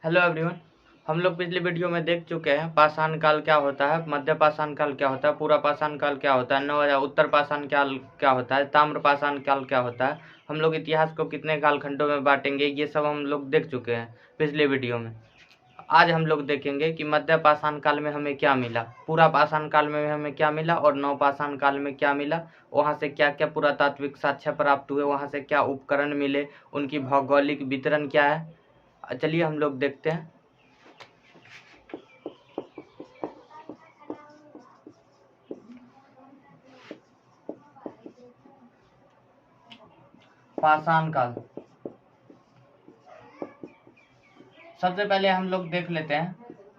Hello everyone. हम लोग पिछली वीडियो में देख चुके हैं पाषाण काल क्या होता है, मध्य पाषाण काल क्या होता है, पूरा पाषाण काल क्या होता है, नव या उत्तर पाषाण काल क्या होता है, ताम्र पाषाण काल क्या होता है। हम लोग इतिहास को कितने कालखंडों में बांटेंगे ये सब हम लोग देख चुके हैं पिछले वीडियो में। आज हम लोग देखेंगे कि मध्य पाषाण काल में हमें क्या मिला, पूरा पाषाण काल में हमें क्या मिला और नव पाषाण काल में क्या मिला, वहाँ से क्या क्या पुरातात्विक साक्ष्य प्राप्त हुए, वहाँ से क्या उपकरण मिले, उनकी भौगोलिक वितरण क्या है। चलिए हम लोग देखते हैं। पाषाण काल, सबसे पहले हम लोग देख लेते हैं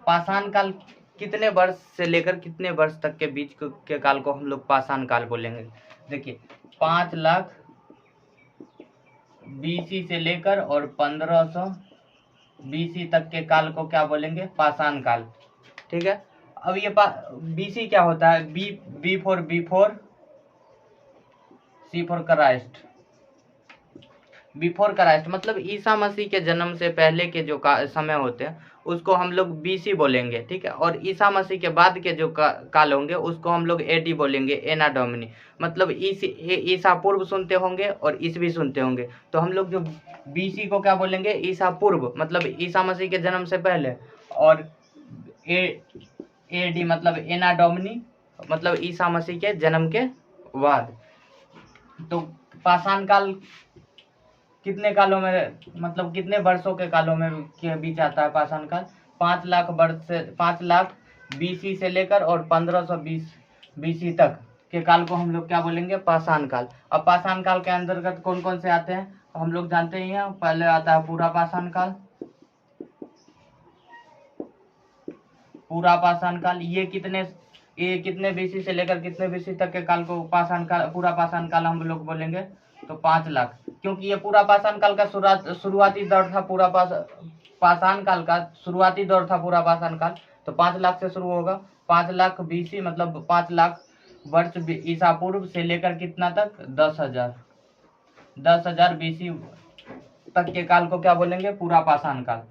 पाषाण काल कितने वर्ष से लेकर कितने वर्ष तक के बीच के काल को हम लोग पाषाण काल बोलेंगे। देखिए 5 लाख बीसी से लेकर और 1500 बीसी तक के काल को क्या बोलेंगे, पाषाण काल। ठीक है। अब ये बीसी क्या होता है, B for C for Christ, before Christ मतलब ईसा मसीह के जन्म से पहले के जो समय होते हैं उसको हम लोग बीसी बोलेंगे। ठीक है। और ईसा मसीह के बाद के जो काल होंगे उसको हम लोग एडी बोलेंगे, एना डोमिनी। मतलब ईसा पूर्व सुनते होंगे और ईसवी सुनते होंगे, तो हम लोग जो बीसी को क्या बोलेंगे, ईसा पूर्व मतलब ईसा मसीह के जन्म से पहले। और एडी मतलब एना डोमिनी मतलब ईसा मसीह के जन्म के बाद। तो पाषाण काल कितने कालों में, मतलब कितने वर्षों के कालों में के बीच आता है पाषाण काल। 5 लाख वर्ष से 5 लाख बीसी से लेकर और 1520 बीसी तक के काल को हम लोग क्या बोलेंगे, पाषाण काल। अब पाषाण काल के अंतर्गत कौन कौन से आते हैं हम लोग जानते ही हैं। पहले आता है पूरा पाषाण काल। पूरा पाषाण काल ये कितने बीसी से लेकर कितने बीसी तक के काल को पाषाण काल, पूरा पाषाण काल हम लोग बोलेंगे, तो 5 लाख। क्योंकि ये पूरा पाषाण काल का शुरुआती दौर था, पूरा पाषाण काल का शुरुआती दौर था पूरा पाषाण काल, तो 5 लाख से शुरू होगा। 5 लाख बीसी मतलब 5 लाख वर्ष ईसा पूर्व से लेकर कितना तक, 10,000 बीसी तक के काल को क्या बोलेंगे, पूरा पाषाण काल।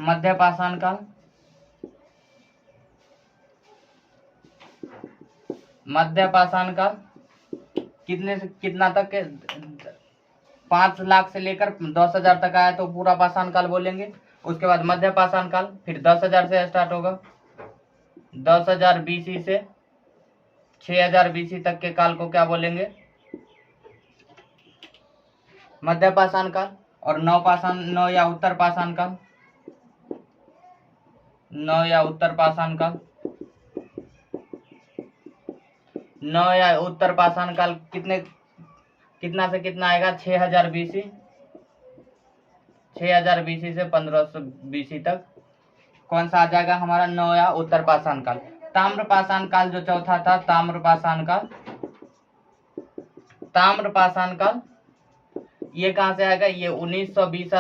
मध्य पाषाण काल, मध्य पाषाण काल कितने से कितना तक के, 5 लाख से लेकर 10,000 तक आया तो पूरा पाषाण काल बोलेंगे। उसके बाद मध्य पाषाण काल फिर 10,000 से स्टार्ट होगा। 10,000 बीसी से 6,000 बीसी तक के काल को क्या बोलेंगे, मध्य पाषाण काल। और नव या उत्तर पाषाण काल, नव या उत्तर पाषाण काल, नव या उत्तर पाषाण काल कितना से कितना आएगा, 6,000 बीसी, 6,000 बीसी से 1500 बीसी तक कौन सा आ जाएगा हमारा, नव या उत्तर पाषाण काल। ताम्र पाषाण काल जो चौथा था, ताम्र पाषाण काल, ताम्र पाषाण काल ये कहां से आएगा, ये 1920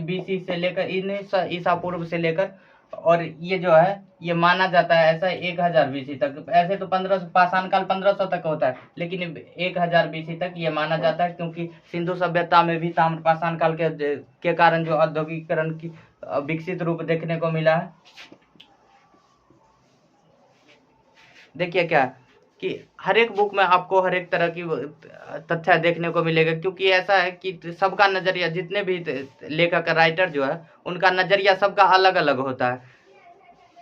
बीसी से लेकर 1900 ईसा पूर्व से लेकर, और ये जो है ये माना जाता है ऐसा 1000 बीसी तक। ऐसे तो 1500 पाषाण काल 1500 तक होता है, लेकिन 1000 बीसी तक ये माना जाता है, क्योंकि सिंधु सभ्यता में भी ताम्र पाषाण काल के कारण जो औद्योगिकरण की विकसित रूप देखने को मिला है। देखिए क्या कि हर एक बुक में आपको हर एक तरह की तथ्य देखने को मिलेगा, क्योंकि ऐसा है कि सबका नजरिया, जितने भी लेखक राइटर जो है उनका नजरिया सबका अलग अलग होता है।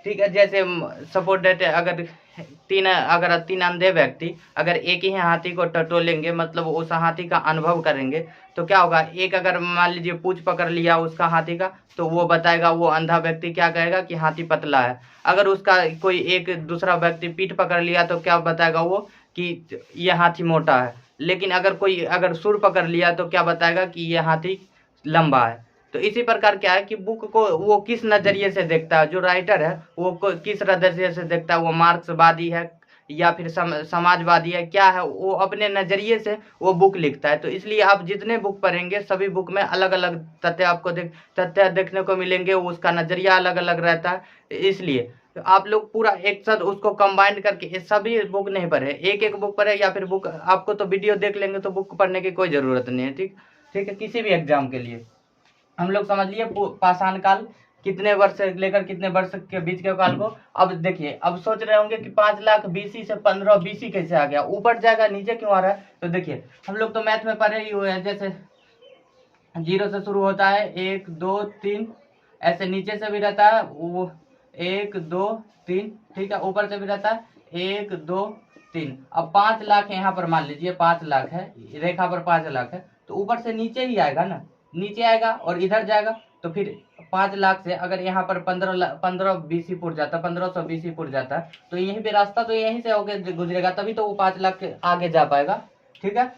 ठीक है। जैसे सपोज डेट अगर तीन अंधे व्यक्ति अगर एक ही हाथी को टटोलेंगे, मतलब उस हाथी का अनुभव करेंगे, तो क्या होगा, एक अगर मान लीजिए पूंछ पकड़ लिया उसका हाथी का, तो वो बताएगा, वो अंधा व्यक्ति क्या कहेगा कि हाथी पतला है। अगर उसका कोई एक दूसरा व्यक्ति पीठ पकड़ लिया तो क्या बताएगा वो कि ये हाथी मोटा है। लेकिन अगर सुर पकड़ लिया तो क्या बताएगा कि ये हाथी लंबा है। तो इसी प्रकार क्या है कि बुक को वो किस नजरिए से देखता है, जो राइटर है वो किस नजरिए से देखता है, वो मार्क्सवादी है या फिर समाजवादी है, क्या है, वो अपने नजरिए से वो बुक लिखता है। तो इसलिए आप जितने बुक पढ़ेंगे सभी बुक में अलग अलग तथ्य आपको तथ्य देखने को मिलेंगे, उसका नजरिया अलग अलग रहता है। इसलिए तो आप लोग पूरा एक साथ उसको कंबाइन करके सभी बुक नहीं पढ़े, एक एक बुक पढ़े, या फिर बुक आपको तो वीडियो देख लेंगे तो बुक पढ़ने की कोई जरूरत नहीं है। ठीक ठीक है, किसी भी एग्जाम के लिए। हम लोग समझ लिए पाषाण काल कितने वर्ष से लेकर कितने वर्ष के बीच के काल को। अब देखिए, अब सोच रहे होंगे कि 5 लाख बीसी से 15 बीसी कैसे आ गया, ऊपर जाएगा नीचे क्यों आ रहा है। तो देखिए, हम लोग तो मैथ में पढ़े ही हुए हैं, जैसे 0 से शुरू होता है, 1 2 3, ऐसे नीचे से भी रहता है वो 1 2 3, ठीक है, ऊपर से भी रहता है 1 2 3। अब 5 लाख है यहाँ पर, मान लीजिए 5 लाख है, रेखा पर 5 लाख है, तो ऊपर से नीचे ही आएगा ना, नीचे आएगा और इधर जाएगा। तो फिर 5 लाख से अगर यहाँ पर 15 बीसी पुर जाता, 1500 बीसी पुर जाता, तो यहीं पे रास्ता तो यहीं से होके गुजरेगा, तभी तो वो 5 लाख के आगे जा पाएगा। ठीक है,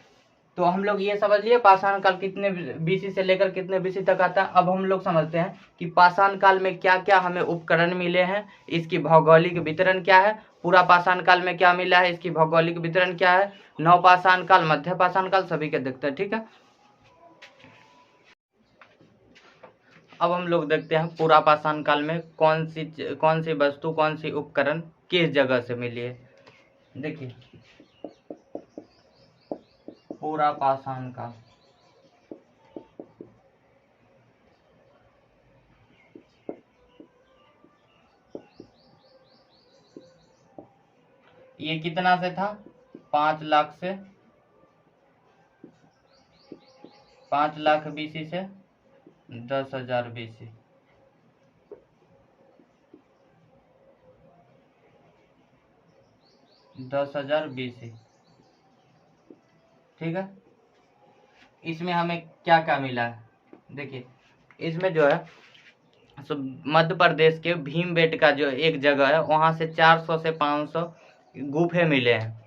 तो हम लोग ये समझ लिए पाषाण काल कितने बीसी से लेकर कितने बीसी तक आता है। अब हम लोग समझते हैं कि पाषाण काल में क्या क्या हमें उपकरण मिले हैं, इसकी भौगोलिक वितरण क्या है, पूरा पाषाण काल में क्या मिला है, इसकी भौगोलिक वितरण क्या है, नव पाषाण काल, मध्य पाषाण काल, सभी के देखते हैं। ठीक है, अब हम लोग देखते हैं पूरा पाषाण काल में कौन सी वस्तु, कौन सी उपकरण किस जगह से मिली है। देखिए, पूरा पाषाण काल, ये कितना से था, 5 लाख से, 5 लाख बीसी से 10,000 बीसी। 10,000 बीसी, ठीक है। इसमें हमें क्या क्या मिला है, देखिए, इसमें जो है मध्य प्रदेश के भीमबेटका जो एक जगह है, वहां से 400 से 500 गुफे मिले हैं।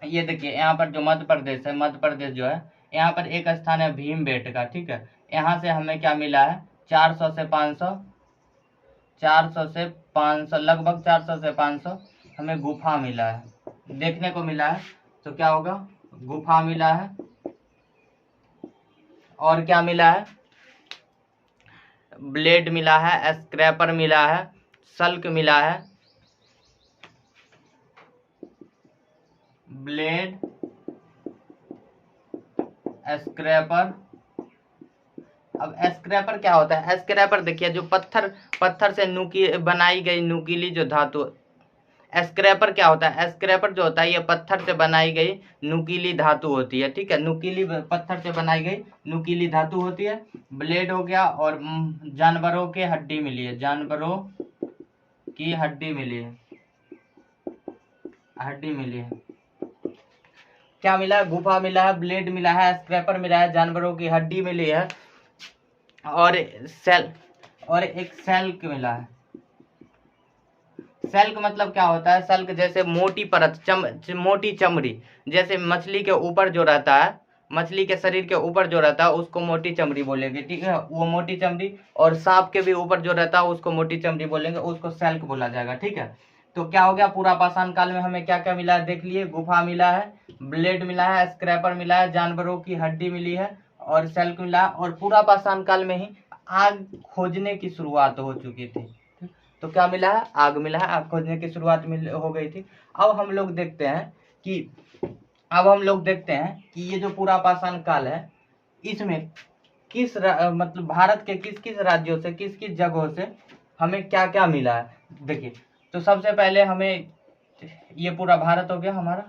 ये देखिए, यहाँ पर जो मध्य प्रदेश है, मध्य प्रदेश जो है, यहाँ पर एक स्थान है भीमबेटका, ठीक है। यहाँ से हमें क्या मिला है, 400 से 500, 400 से 500, लगभग 400 से 500 हमें गुफा मिला है, देखने को मिला है। तो क्या होगा, गुफा मिला है, और क्या मिला है, ब्लेड मिला है, स्क्रैपर मिला है, सल्क मिला है, ब्लेड, स्क्रैपर। अब स्क्रैपर क्या होता है, स्क्रैपर देखिए, जो पत्थर से बनाई गई नुकीली जो धातु, स्क्रैपर क्या होता है, स्क्रैपर जो होता है ये पत्थर से बनाई गई नुकीली धातु होती है, ठीक है, नुकीली पत्थर से बनाई गई नुकीली धातु होती है। ब्लेड हो गया, और जानवरों की हड्डी मिली है, जानवरों की हड्डी मिली है, हड्डी मिली है। क्या मिला है, गुफा मिला है, ब्लेड मिला है, स्क्रैपर मिला है, जानवरों की हड्डी मिली है, और एक सेल्क मिला है। सेल्क मतलब क्या होता है, सेल्क जैसे मोटी परत, मोटी चमड़ी, जैसे मछली के ऊपर जो रहता है, मछली के शरीर के ऊपर जो रहता है उसको मोटी चमड़ी बोलेंगे, ठीक है, वो मोटी चमड़ी। और सांप के भी ऊपर जो रहता है उसको मोटी चमड़ी बोलेंगे, उसको सेल्क बोला जाएगा, ठीक है। तो क्या हो गया, पूरा पाषाण काल में हमें क्या क्या मिला है, देख लिए, गुफा मिला है, ब्लेड मिला है, स्क्रैपर मिला है, जानवरों की हड्डी मिली है, और सेल्क मिला, और पूरा पाषाण काल में ही आग खोजने की शुरुआत हो चुकी थी। तो क्या मिला है, आग मिला है, आग खोजने की शुरुआत हो गई थी। अब हम लोग देखते हैं कि ये जो पूरा पाषाण काल है, इसमें मतलब भारत के किस किस राज्यों से, किस किस जगहों से हमें क्या क्या मिला है। देखिए, तो सबसे पहले हमें, ये पूरा भारत हो गया हमारा,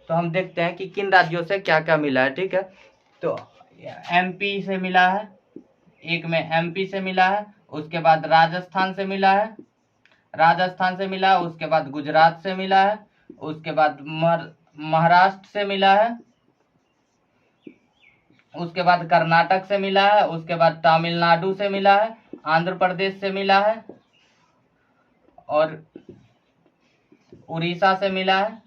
तो हम देखते हैं कि किन राज्यों से क्या क्या मिला है, ठीक है। तो एमपी से मिला है, एक में एमपी से मिला है, उसके बाद राजस्थान से मिला है, उसके बाद गुजरात से मिला है, उसके बाद महाराष्ट्र से मिला है, उसके बाद कर्नाटक से मिला है, उसके बाद तमिलनाडु से मिला है, आंध्र प्रदेश से मिला है, और उड़ीसा से मिला है,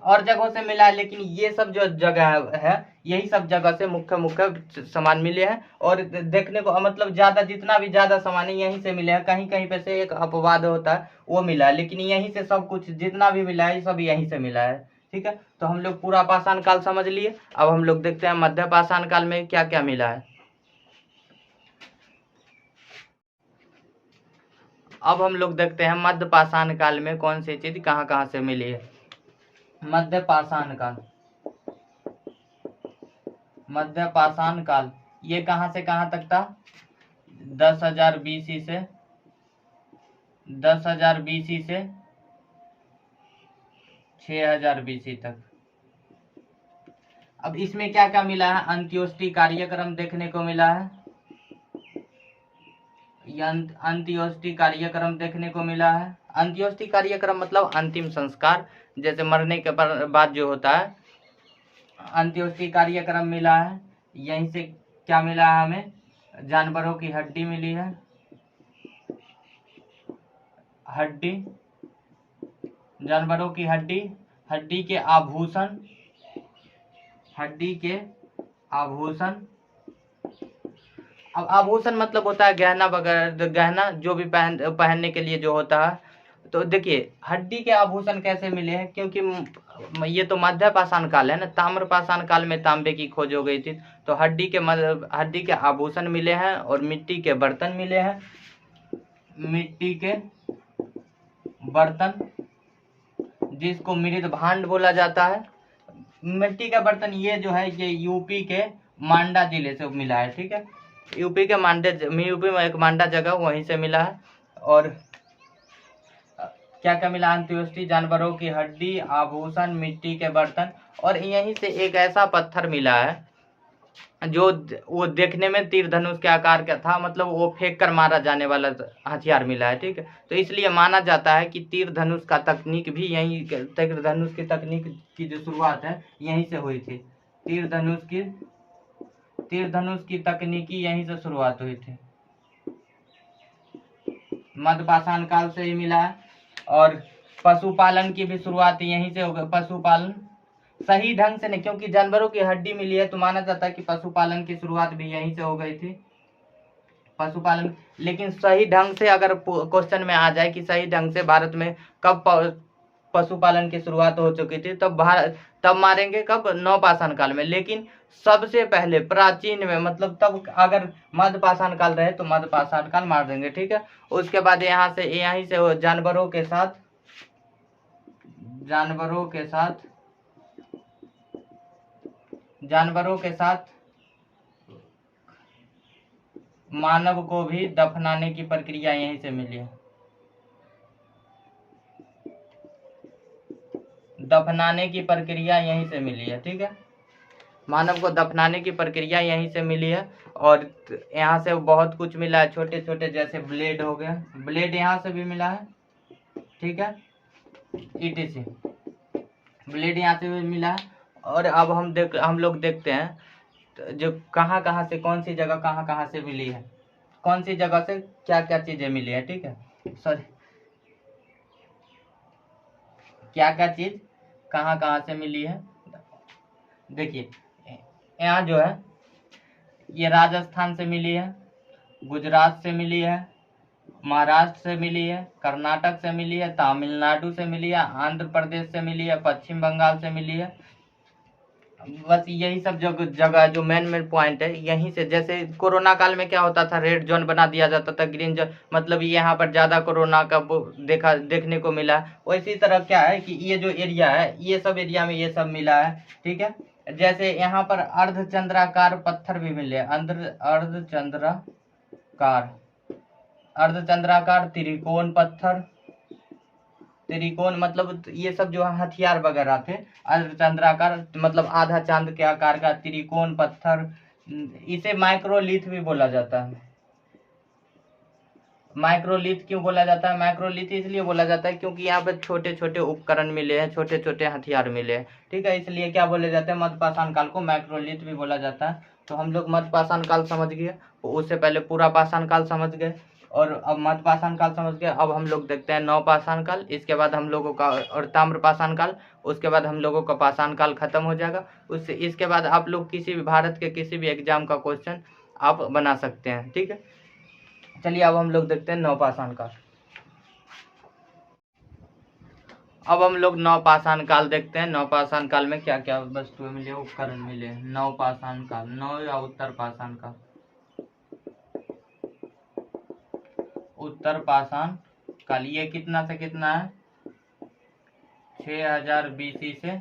और जगहों से मिला है। लेकिन ये सब जो जगह है, यही सब जगह से मुख्य सामान मिले हैं। और देखने को मतलब ज्यादा, जितना भी ज्यादा सामान है यहीं से मिले हैं, कहीं कहीं पे से एक अपवाद होता है वो मिला है, लेकिन यहीं से सब कुछ जितना भी मिला है सब यहीं से मिला है, ठीक है। तो हम लोग पूरा पाषाण काल समझ लिए। अब हम लोग देखते हैं मध्य पाषाण काल में क्या क्या मिला है। अब हम लोग देखते हैं मध्य पाषाण काल में कौन सी चीज कहाँ कहाँ से मिली है। मध्य पाषाण काल, मध्य पाषाण काल ये कहाँ से कहाँ तक था? 10,000 BC से 6,000 BC तक। अब इसमें क्या क्या मिला है? अंत्योष्टि कार्यक्रम देखने को मिला है। अंत्योष्टि कार्यक्रम देखने को मिला है। अंत्योष्टि कार्यक्रम मतलब अंतिम संस्कार, जैसे मरने के बाद जो होता है, अंत्योष्टि कार्यक्रम मिला है। यहीं से क्या मिला है हमें? जानवरों की हड्डी मिली है, हड्डी, जानवरों की हड्डी, हड्डी के आभूषण, हड्डी के आभूषण। अब आभूषण मतलब होता है गहना वगैरह, गहना जो भी पहनने के लिए जो होता है। तो देखिए हड्डी के आभूषण कैसे मिले हैं? क्योंकि ये तो मध्य पाषाण काल है ना, ताम्र पाषाण काल में तांबे की खोज हो गई थी। तो हड्डी के आभूषण मिले हैं और मिट्टी के बर्तन मिले हैं, मिट्टी के बर्तन, जिसको मृद भांड बोला जाता है। मिट्टी का बर्तन ये जो है ये यूपी के मांडा जिले से मिला है, ठीक है। यूपी में एक मांडा जगह, वहीं से मिला है। और क्या क्या मिला? अंत्योष्टि, जानवरों की हड्डी, आभूषण, मिट्टी के बर्तन। और यहीं से एक ऐसा पत्थर मिला है जो वो देखने में तीर धनुष के आकार का था, मतलब वो फेंक कर मारा जाने वाला हथियार मिला है, ठीक है। तो इसलिए माना जाता है कि तीर धनुष का तकनीक भी यहीं, तीर धनुष की तकनीक की जो शुरुआत है यहीं से हुई थी। तीर धनुष की तकनीकी यहीं से शुरुआत हुई थी, मध्य पाषाण काल से ही मिला है। और पशुपालन की भी शुरुआत यहीं से हो गई। पशुपालन सही ढंग से नहीं, क्योंकि जानवरों की हड्डी मिली है तो माना जाता है कि पशुपालन की शुरुआत भी यहीं से हो गई थी, पशुपालन। लेकिन सही ढंग से अगर क्वेश्चन में आ जाए कि सही ढंग से भारत में कब पशुपालन की शुरुआत हो चुकी थी, तब मारेंगे कब? नवपाषाण काल में। लेकिन सबसे पहले प्राचीन में, मतलब तब अगर मध्य पाषाण काल रहे तो मध्य पाषाण काल मार देंगे, ठीक है। उसके बाद यहीं से जानवरों के साथ मानव को भी दफनाने की प्रक्रिया यहीं से मिली है, दफनाने की प्रक्रिया यहीं से मिली है, ठीक है। मानव को दफनाने की प्रक्रिया यहीं से मिली है। और यहाँ से बहुत कुछ मिला है, छोटे छोटे, जैसे ब्लेड हो गया, ब्लेड यहाँ से भी मिला है, ठीक है, ETC ब्लेड यहाँ से भी मिला है। और अब हम लोग देखते हैं जो कहाँ कहाँ से, कौन सी जगह कहाँ कहाँ से मिली है, कौन सी जगह से क्या क्या चीजें मिली है, ठीक है। सॉरी, क्या क्या चीज कहाँ कहाँ से मिली है। देखिए यहाँ जो है ये राजस्थान से मिली है, गुजरात से मिली है, महाराष्ट्र से मिली है, कर्नाटक से मिली है, तमिलनाडु से मिली है, आंध्र प्रदेश से मिली है, पश्चिम बंगाल से मिली है। बस यही सब जगह जो मेन पॉइंट है यहीं से। जैसे कोरोना काल में क्या होता था, रेड जोन बना दिया जाता था, ग्रीन जोन, मतलब यहाँ पर ज्यादा कोरोना का देखने को मिला। वैसी तरह क्या है कि ये जो एरिया है, ये सब एरिया में ये सब मिला है, ठीक है। जैसे यहाँ पर अर्धचंद्राकार पत्थर भी मिले, अर्धचंद्राकार त्रिकोण पत्थर, त्रिकोण मतलब ये सब जो हथियार वगैरह थे, अर्धचंद्राकार मतलब आधा चांद के आकार का त्रिकोण पत्थर, इसे माइक्रोलिथ भी बोला जाता है। माइक्रोलिथ क्यों बोला जाता है? माइक्रोलिथ इसलिए बोला जाता है क्योंकि यहाँ पे छोटे छोटे उपकरण मिले हैं, छोटे छोटे हथियार मिले हैं, ठीक है। इसलिए क्या बोले जाते हैं? मध्य पाषाण काल को माइक्रोलिथ भी बोला जाता है। तो हम लोग मध्य पाषाण काल समझ गए, उससे पहले पूरा पाषाण काल समझ गए, और अब मध्य पाषाण काल समझ गए। अब हम लोग देखते हैं नव पाषाण काल, इसके बाद हम लोगों का, और ताम्र पाषाण काल, उसके बाद हम लोगों का पाषाण काल खत्म हो जाएगा। उससे इसके बाद आप लोग किसी भी भारत के किसी भी एग्जाम का क्वेश्चन आप बना सकते हैं, ठीक है। चलिए अब हम लोग देखते हैं नवपाषाण काल। अब हम लोग नवपाषाण काल देखते हैं। नवपाषाण काल में क्या क्या वस्तुएं मिले, उपकरण मिले। नवपाषाण काल, नव या उत्तर पाषाण काल, उत्तर पाषाण काल ये कितना से कितना है? 6000 BC से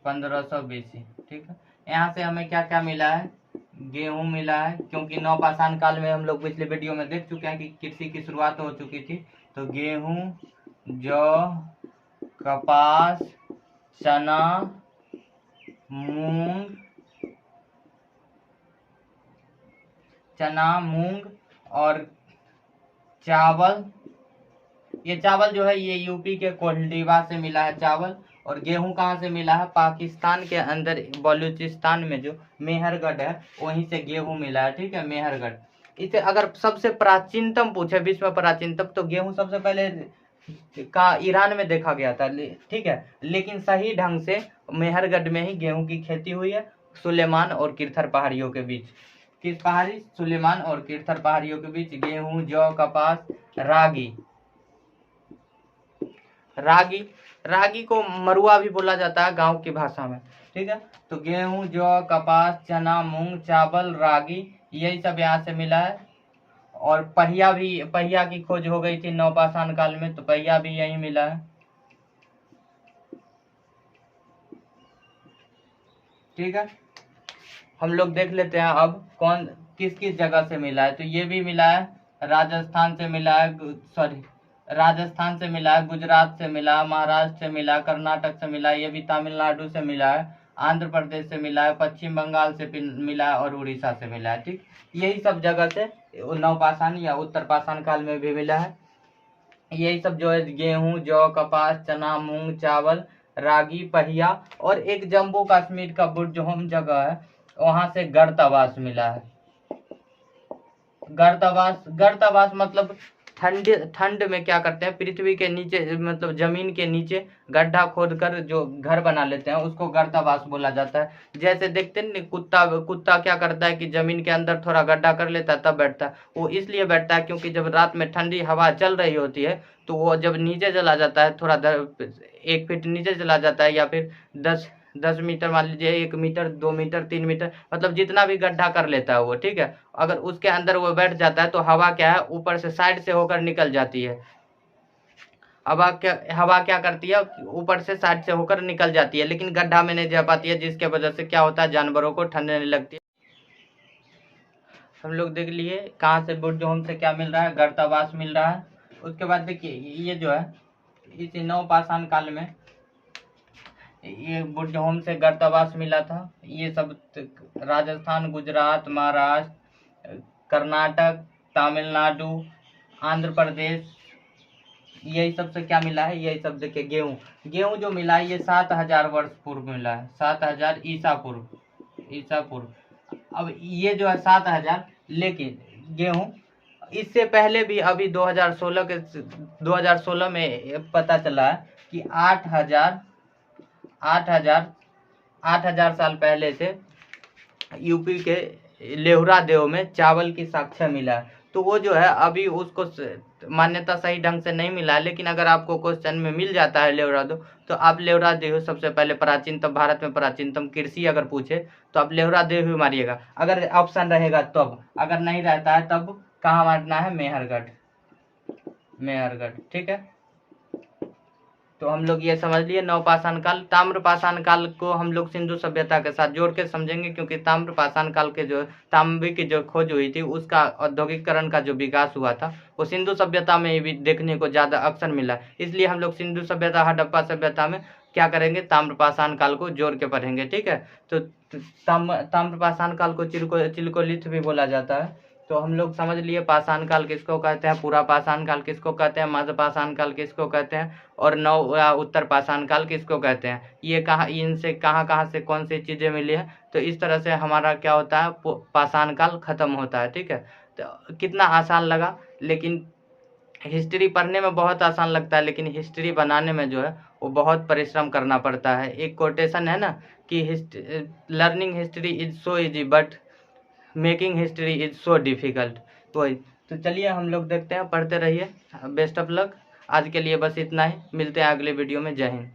1500 BC, ठीक है। यहाँ से हमें क्या क्या मिला है, गेहूं मिला है, क्योंकि नवपाषाण काल में हम लोग पिछले वीडियो में देख चुके हैं कि कृषि की शुरुआत हो चुकी थी। तो गेहूं, जौ, कपास, चना, मूंग और चावल। ये चावल जो है ये यूपी के कोल्हावा से मिला है चावल। और गेहूं कहाँ से मिला है, पाकिस्तान के अंदर बलूचिस्तान में जो मेहरगढ़ है वहीं से गेहूं मिला है, ठीक है, मेहरगढ़। इसे अगर सबसे प्राचीनतम पूछे, विश्व में प्राचीनतम, तो गेहूं सबसे पहले का ईरान में देखा गया था, ठीक है, लेकिन सही ढंग से मेहरगढ़ में ही गेहूं की खेती हुई है, सुलेमान और किरथर पहाड़ियों के बीच। किस पहाड़ी, सुलेमान और किरथर पहाड़ियों के बीच गेहूं, जौ, कपास, रागी को मरुआ भी बोला जाता है गांव की भाषा में, ठीक है। तो गेहूं, जौ, कपास, चना, मूंग, चावल, रागी, यही सब यहाँ से मिला है। और पहिया की खोज हो गई थी नवपाषाण काल में, तो पहिया भी यही मिला है, ठीक है। हम लोग देख लेते हैं अब कौन किस किस जगह से मिला है। तो ये भी मिला है, राजस्थान से मिला है, राजस्थान से मिला है, गुजरात से मिला, महाराष्ट्र से मिला, कर्नाटक से मिला, ये भी तमिलनाडु से मिला है, आंध्र प्रदेश से मिला है, पश्चिम बंगाल से मिला है और उड़ीसा से मिला है, ठीक। यही सब जगह से नवपाषाण या उत्तर पाषाण काल में भी मिला है। यही सब जो है गेहूं, जौ, कपास, चना, मूंग, चावल, रागी, पहिया और एक जम्मू कश्मीर का बुर्जहोम जगह है, वहां से गर्तावास मिला है। गर्तावास मतलब ठंड में क्या करते हैं, पृथ्वी के नीचे मतलब जमीन के नीचे गड्ढा खोद कर जो घर बना लेते हैं उसको गर्तावास बोला जाता है। जैसे देखते हैं कुत्ता क्या करता है कि जमीन के अंदर थोड़ा गड्ढा कर लेता है तब बैठता है। वो इसलिए बैठता है क्योंकि जब रात में ठंडी हवा चल रही होती है तो वो जब नीचे चला जाता है, थोड़ा 1 फीट नीचे चला जाता है, या फिर 10 मीटर, मान लीजिए 1 मीटर, 2 मीटर, 3 मीटर, मतलब जितना भी गड्ढा कर लेता है वो, ठीक है। अगर उसके अंदर वो बैठ जाता है तो हवा क्या है, ऊपर से साइड से होकर निकल जाती है। हवा क्या करती है, ऊपर से साइड से होकर निकल जाती है, लेकिन गड्ढा में नहीं जा पाती है, जिसके वजह से क्या होता है, जानवरों को ठंड नहीं लगती है। हम लोग देख लिए कहाँ से बुर्जहोम से क्या मिल रहा है, गर्तावास मिल रहा है। उसके बाद देखिए ये जो है इस नवपाषाण काल में ये बुर्जहोम से गर्तावास मिला था। ये सब राजस्थान, गुजरात, महाराष्ट्र, कर्नाटक, तमिलनाडु, आंध्र प्रदेश, यही सब से क्या मिला है, यही सब देखिए गेहूं जो मिला है ये 7000 वर्ष पूर्व मिला है, 7000 ईसा पूर्व। अब ये जो है 7000, लेकिन गेहूं इससे पहले भी अभी 2016 में पता चला है कि 8000 साल पहले से यूपी के लेहुरा देव में चावल की साक्ष्य मिला है। तो वो जो है अभी उसको मान्यता सही ढंग से नहीं मिला है, लेकिन अगर आपको क्वेश्चन में मिल जाता है लेहुरा देव, तो आप लेहुरा देव सबसे पहले प्राचीनतम, भारत में प्राचीनतम कृषि अगर पूछे तो आप लेहुरा देव ही मारिएगा, अगर ऑप्शन रहेगा तब। अगर नहीं रहता है तब कहाँ मारना है, मेहरगढ़, ठीक है। तो हम लोग ये समझ लिए नवपाषाण काल। ताम्रपाषाण काल को हम लोग सिंधु सभ्यता के साथ जोड़ के समझेंगे, क्योंकि ताम्रपाषाण काल के जो तांबे की जो खोज हुई थी उसका औद्योगिकरण का जो विकास हुआ था वो सिंधु सभ्यता में भी देखने को ज्यादा अक्सर मिला, इसलिए हम लोग सिंधु सभ्यता, हड़प्पा सभ्यता में क्या करेंगे, ताम्रपाषाण काल को जोड़ के पढ़ेंगे, ठीक है। तो ताम्रपाषाण काल को चिलकोलिथ भी बोला जाता है। तो हम लोग समझ लिए पाषाण काल किसको कहते हैं, पूरा पाषाण काल किसको कहते हैं, मध्य पाषाण काल किसको कहते हैं, और नव या उत्तर पाषाण काल किसको कहते हैं। ये इनसे कहाँ से कौन सी चीजें मिली है। तो इस तरह से हमारा क्या होता है, पाषाण काल खत्म होता है, ठीक है। तो कितना आसान लगा, लेकिन हिस्ट्री पढ़ने में बहुत आसान लगता है, लेकिन हिस्ट्री बनाने में जो है वो बहुत परिश्रम करना पड़ता है। एक कोटेशन है ना कि learning history is so easy but making history is so difficult. वही। तो चलिए हम लोग देखते हैं, पढ़ते रहिए, बेस्ट ऑफ लक। आज के लिए बस इतना ही, मिलते हैं अगले वीडियो में। जय हिंद।